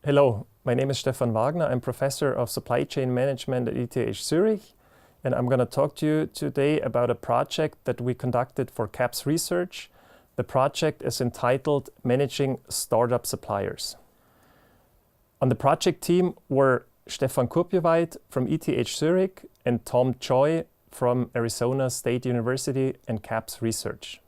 Hello, my name is Stefan Wagner. I'm professor of supply chain management at ETH Zurich, and I'm going to talk to you today about a project that we conducted for CAPS Research. The project is entitled Managing Startup Suppliers. On the project team were Stephan Kurpjuweit from ETH Zurich and Choi from Arizona State University and CAPS Research.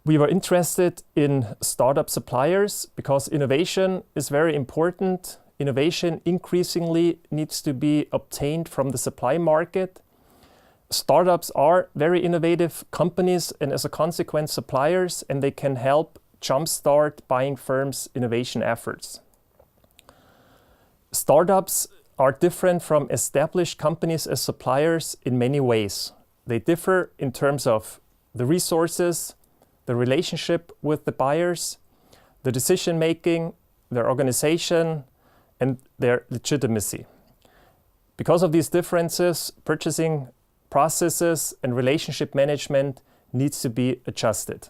We were interested in startup suppliers because innovation is very important. Innovation increasingly needs to be obtained from the supply market. Startups are very innovative companies and as a consequence suppliers, and they can help jumpstart buying firms' innovation efforts. Startups are different from established companies as suppliers in many ways. They differ in terms of the resources, the relationship with the buyers, the decision-making, their organization, and their legitimacy. Because of these differences, purchasing processes and relationship management needs to be adjusted.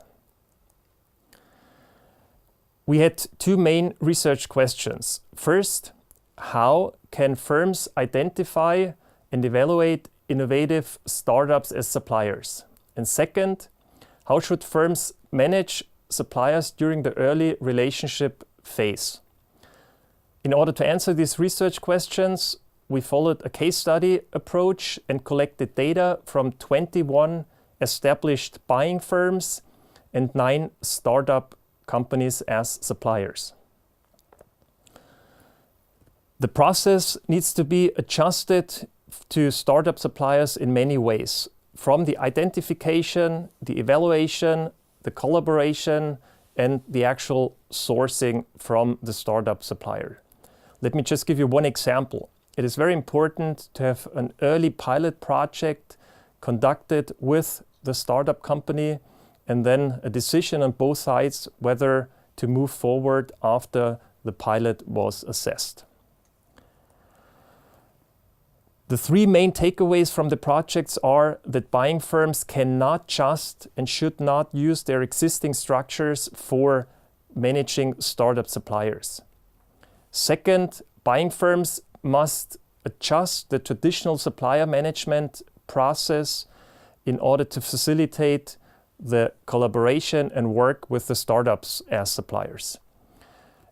We had two main research questions. First, how can firms identify and evaluate innovative startups as suppliers? And second, how should firms manage suppliers during the early relationship phase? In order to answer these research questions, we followed a case study approach and collected data from 21 established buying firms and 9 startup companies as suppliers. The process needs to be adjusted to startup suppliers in many ways, from the identification, the evaluation, the collaboration, and the actual sourcing from the startup supplier. Let me just give you one example. It is very important to have an early pilot project conducted with the startup company and then a decision on both sides whether to move forward after the pilot was assessed. The 3 main takeaways from the projects are that buying firms cannot just and should not use their existing structures for managing startup suppliers. Second, buying firms must adjust the traditional supplier management process in order to facilitate the collaboration and work with the startups as suppliers.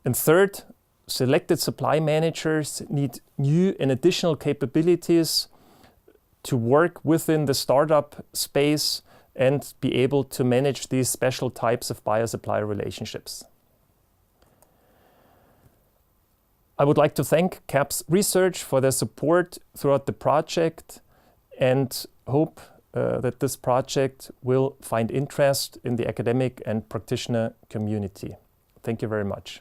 And third, selected supply managers need new and additional capabilities to work within the startup space and be able to manage these special types of buyer-supplier relationships. I would like to thank CAPS Research for their support throughout the project and hope that this project will find interest in the academic and practitioner community. Thank you very much.